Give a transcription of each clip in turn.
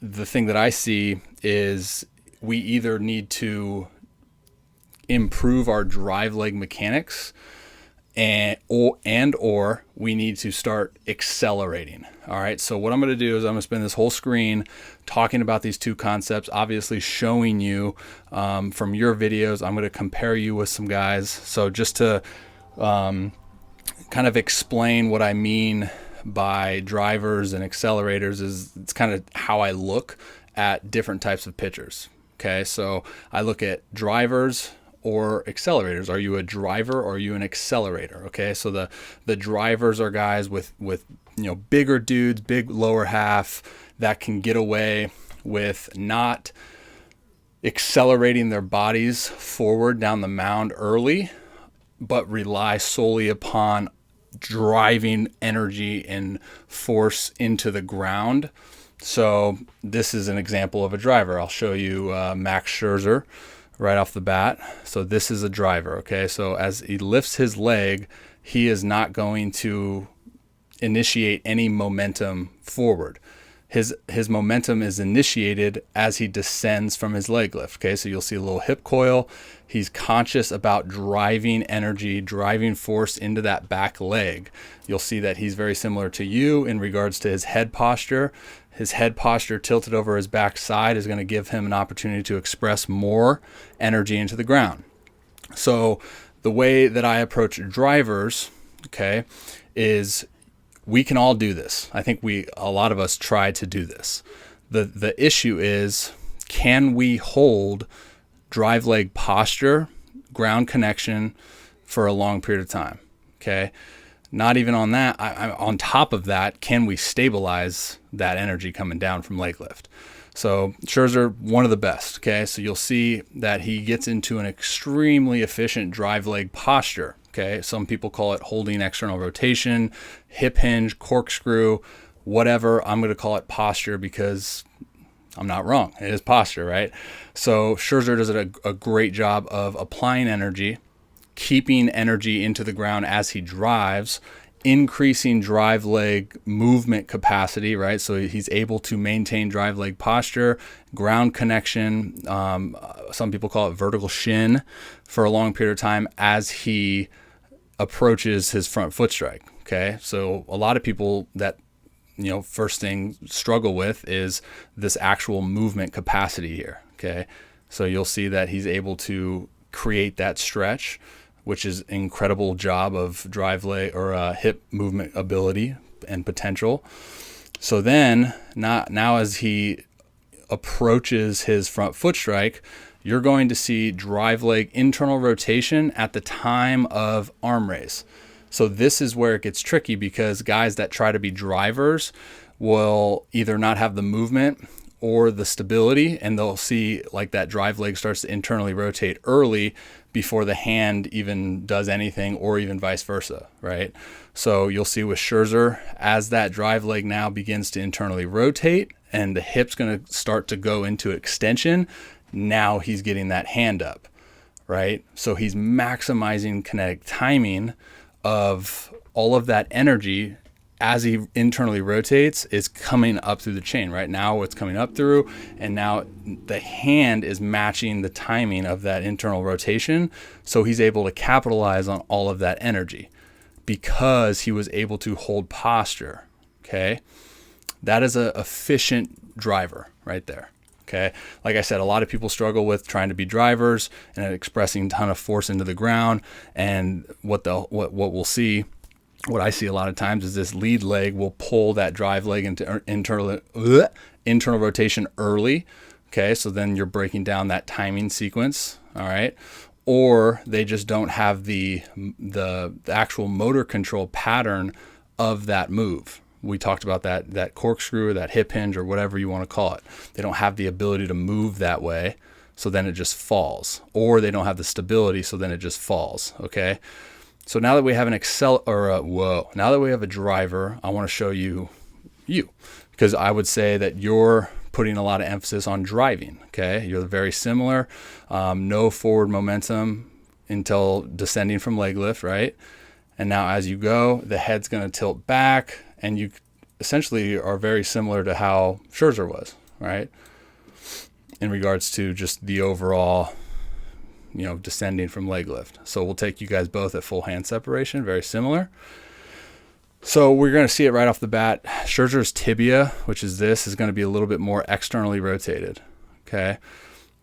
the thing that I see is we either need to improve our drive leg mechanics or we need to start accelerating. All right. So what I'm going to do is I'm going to spend this whole screen talking about these two concepts, obviously showing you from your videos. I'm going to compare you with some guys. So just to kind of explain what I mean by drivers and accelerators is it's kind of how I look at different types of pitchers. Okay. So I look at drivers or accelerators. Are you a driver or are you an accelerator? Okay, so the drivers are guys with bigger dudes, big lower half that can get away with not accelerating their bodies forward down the mound early, but rely solely upon driving energy and force into the ground. So this is an example of a driver. I'll show you Max Scherzer right off the bat. So this is a driver, okay? So as he lifts his leg, he is not going to initiate any momentum forward. His momentum is initiated as he descends from his leg lift, okay? So you'll see a little hip coil. He's conscious about driving energy, driving force into that back leg. You'll see that he's very similar to you in regards to his head posture. His head posture tilted over his back side is going to give him an opportunity to express more energy into the ground. So the way that I approach drivers, okay, is we can all do this. I think a lot of us try to do this. The issue is, can we hold drive leg posture, ground connection for a long period of time? Okay. Not even on that. On top of that, can we stabilize that energy coming down from leg lift? So Scherzer, one of the best. Okay, so you'll see that he gets into an extremely efficient drive leg posture. Okay, some people call it holding external rotation, hip hinge, corkscrew, whatever. I'm going to call it posture because I'm not wrong. It is posture, right? So Scherzer does a great job of applying energy, keeping energy into the ground as he drives, increasing drive leg movement capacity, right? So he's able to maintain drive leg posture, ground connection. Some people call it vertical shin for a long period of time as he approaches his front foot strike. Okay. So a lot of people that, first thing struggle with is this actual movement capacity here. Okay. So you'll see that he's able to create that stretch, which is an incredible job of drive leg or hip movement ability and potential. So then now as he approaches his front foot strike, you're going to see drive leg internal rotation at the time of arm raise. So this is where it gets tricky because guys that try to be drivers will either not have the movement or the stability, and they'll see like that drive leg starts to internally rotate early before the hand even does anything, or even vice versa, right? So you'll see with Scherzer, as that drive leg now begins to internally rotate and the hip's going to start to go into extension, now he's getting that hand up, right? So he's maximizing kinetic timing of all of that energy as he internally rotates is coming up through the chain. Right now it's coming up through, and now the hand is matching the timing of that internal rotation. So he's able to capitalize on all of that energy because he was able to hold posture. Okay. That is an efficient driver right there. Okay. Like I said, a lot of people struggle with trying to be drivers and expressing a ton of force into the ground. And what we'll see, what I see a lot of times is this lead leg will pull that drive leg into internal rotation early. Okay. So then you're breaking down that timing sequence. All right. Or they just don't have the actual motor control pattern of that move. We talked about that corkscrew or that hip hinge or whatever you want to call it. They don't have the ability to move that way. So then it just falls, or they don't have the stability. So then it just falls. Okay. So now that we have now that we have a driver, I want to show you, because I would say that you're putting a lot of emphasis on driving. Okay. You're very similar. No forward momentum until descending from leg lift. Right. And now as you go, the head's going to tilt back, and you essentially are very similar to how Scherzer was. right? In regards to just the overall, descending from leg lift. So we'll take you guys both at full hand separation, very similar. So we're going to see it right off the bat. Scherzer's tibia, which is this, is going to be a little bit more externally rotated. Okay.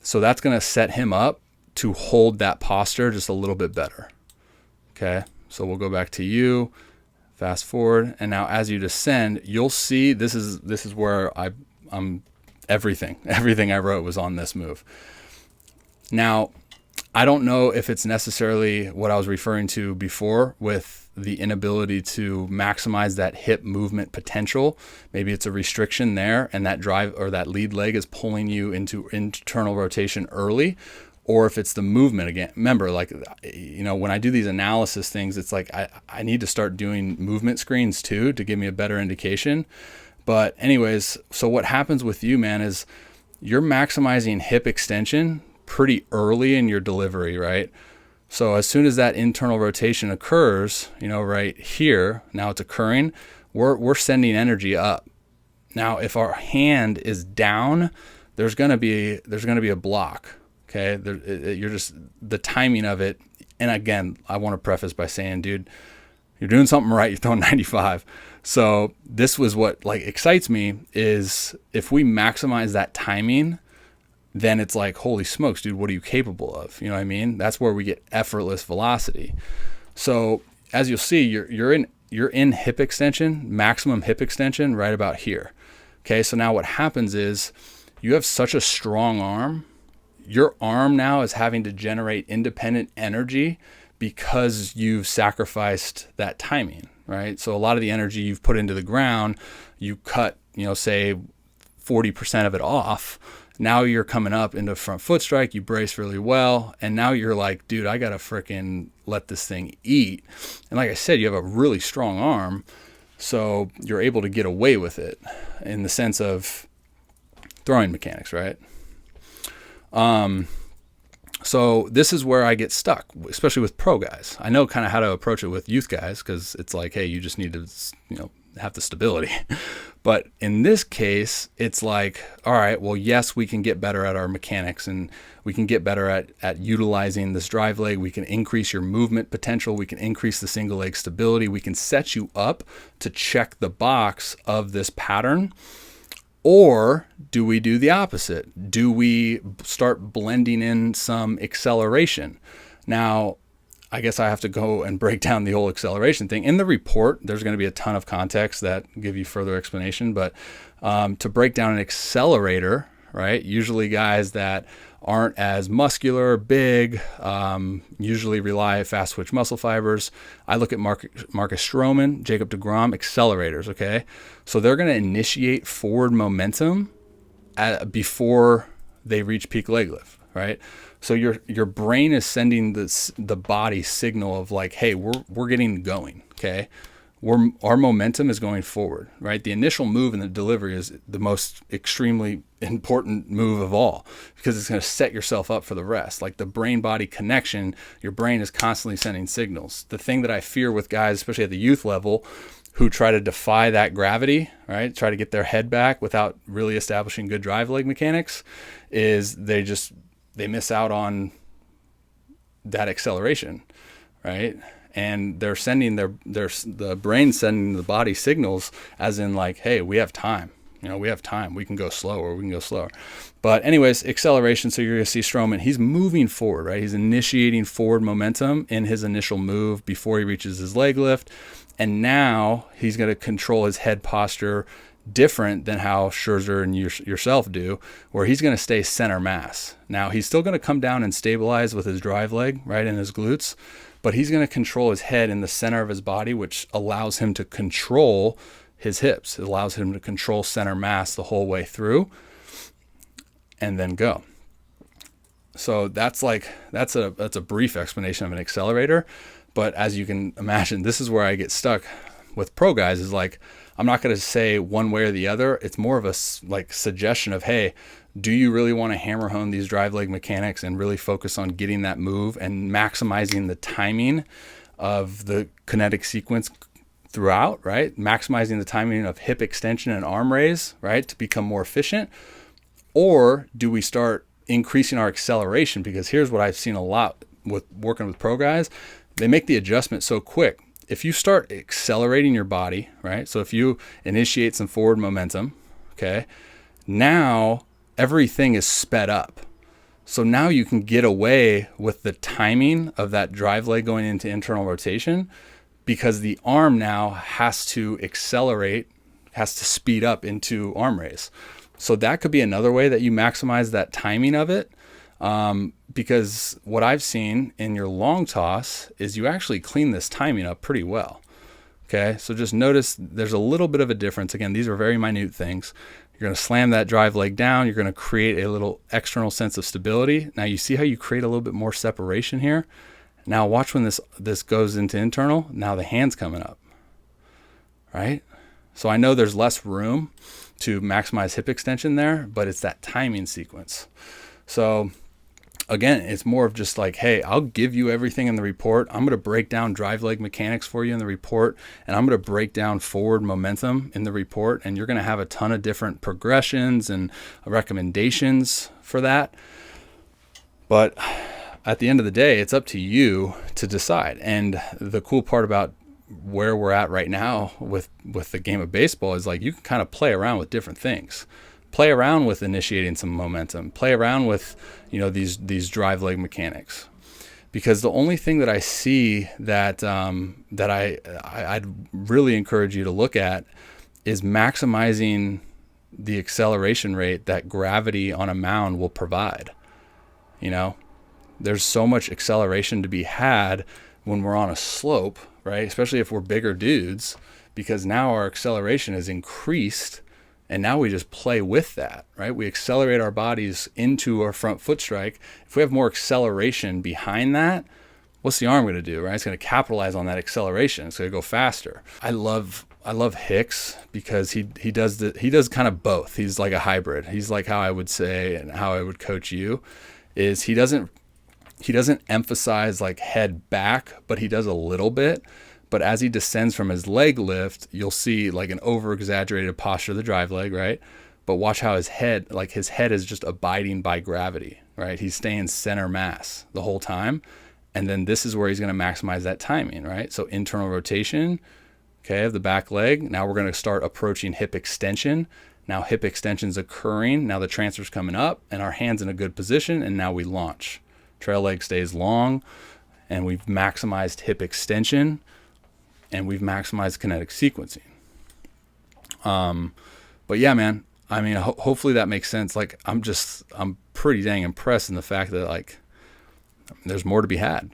So that's going to set him up to hold that posture just a little bit better. Okay. So we'll go back to you, fast forward. And now as you descend, you'll see this is where I'm everything I wrote was on this move. Now, I don't know if it's necessarily what I was referring to before with the inability to maximize that hip movement potential. Maybe it's a restriction there, and that drive or that lead leg is pulling you into internal rotation early, or if it's the movement again. Remember, when I do these analysis things, it's like I need to start doing movement screens too to give me a better indication. But anyways, so what happens with you, man, is you're maximizing hip extension pretty early in your delivery, right? So as soon as that internal rotation occurs, right here, now it's occurring, we're sending energy up. Now, if our hand is down, there's going to be a block. Okay. You're just the timing of it. And again, I want to preface by saying, dude, you're doing something right. You're throwing 95. So this was what excites me is if we maximize that timing, then it's like, holy smokes, dude, what are you capable of? You know what I mean? That's where we get effortless velocity. So as you'll see, you're in hip extension, maximum hip extension right about here. Okay. So now what happens is you have such a strong arm. Your arm now is having to generate independent energy because you've sacrificed that timing, right? So a lot of the energy you've put into the ground, you cut, say 40% of it off. Now you're coming up into front foot strike, you brace really well, and now you're like, dude, I got to freaking let this thing eat. And like I said, you have a really strong arm, so you're able to get away with it in the sense of throwing mechanics, right? So this is where I get stuck, especially with pro guys. I know kind of how to approach it with youth guys because it's like, hey, you just need to, have the stability. But in this case, it's like, all right, well, yes, we can get better at our mechanics and we can get better at utilizing this drive leg. We can increase your movement potential. We can increase the single leg stability. We can set you up to check the box of this pattern. Or do we do the opposite? Do we start blending in some acceleration? Now, I guess I have to go and break down the whole acceleration thing. In the report, there's going to be a ton of context that give you further explanation, but to break down an accelerator, right? Usually guys that aren't as muscular, big, usually rely on fast twitch muscle fibers. I look at Marcus Stroman, Jacob deGrom, accelerators, okay? So they're going to initiate forward momentum before they reach peak leg lift, right? So your brain is sending the body signal of like, hey, we're getting going, okay? Our momentum is going forward, right? The initial move in the delivery is the most extremely important move of all because it's going to set yourself up for the rest. Like the brain-body connection, your brain is constantly sending signals. The thing that I fear with guys, especially at the youth level, who try to defy that gravity, right? Try to get their head back without really establishing good drive leg mechanics, is they miss out on that acceleration, right? And they're sending the brain sending the body signals as in like, hey, we have time. We have time. We can go slower. We can go slower. But anyways, acceleration. So you're going to see Stroman. He's moving forward, right? He's initiating forward momentum in his initial move before he reaches his leg lift. And now he's going to control his head posture different than how Scherzer and yourself do, where he's going to stay center mass. Now, he's still going to come down and stabilize with his drive leg, right, in his glutes, but he's going to control his head in the center of his body, which allows him to control his hips. It allows him to control center mass the whole way through and then go. So that's a brief explanation of an accelerator. But as you can imagine, this is where I get stuck with pro guys is like, I'm not going to say one way or the other. It's more of a suggestion of, hey, do you really want to hammer hone these drive leg mechanics and really focus on getting that move and maximizing the timing of the kinetic sequence throughout, right? Maximizing the timing of hip extension and arm raise, right? To become more efficient. Or do we start increasing our acceleration? Because here's what I've seen a lot with working with pro guys. They make the adjustment so quick. If you start accelerating your body, right? So if you initiate some forward momentum, okay, now everything is sped up. So now you can get away with the timing of that drive leg going into internal rotation, because the arm now has to accelerate, has to speed up into arm raise. So that could be another way that you maximize that timing of it. Because what I've seen in your long toss is you actually clean this timing up pretty well. Okay, so just notice there's a little bit of a difference. Again, these are very minute things. You're going to slam that drive leg down. You're going to create a little external sense of stability. Now you see how you create a little bit more separation here. Now watch when this goes into internal. Now the hand's coming up, right? So I know there's less room to maximize hip extension there, but it's that timing sequence. So again, it's more of just like, hey, I'll give you everything in the report. I'm going to break down drive leg mechanics for you in the report, and I'm going to break down forward momentum in the report, and you're going to have a ton of different progressions and recommendations for that. But at the end of the day, it's up to you to decide. And the cool part about where we're at right now with the game of baseball is like you can kind of play around with different things. Play around with initiating some momentum. Play around with, these drive leg mechanics. Because the only thing that I see that I'd really encourage you to look at is maximizing the acceleration rate that gravity on a mound will provide. There's so much acceleration to be had when we're on a slope, right? Especially if we're bigger dudes, because now our acceleration is increased, and now we just play with that, right? We accelerate our bodies into our front foot strike. If we have more acceleration behind that, what's the arm going to do, right? It's going to capitalize on that acceleration. It's going to go faster. I love Hicks because he does kind of both. He's like a hybrid. He's like how I would say and how I would coach you is he doesn't emphasize like head back, but he does a little bit. But as he descends from his leg lift, you'll see like an over-exaggerated posture of the drive leg, right? But watch how his head is just abiding by gravity, right? He's staying center mass the whole time. And then this is where he's going to maximize that timing, right? So internal rotation, okay, of the back leg. Now we're going to start approaching hip extension. Now hip extension's occurring. Now the transfer's coming up and our hand's in a good position. And now we launch. Trail leg stays long and we've maximized hip extension. And we've maximized kinetic sequencing. But yeah, man, I mean, hopefully that makes sense. Like, I'm pretty dang impressed in the fact that like, there's more to be had.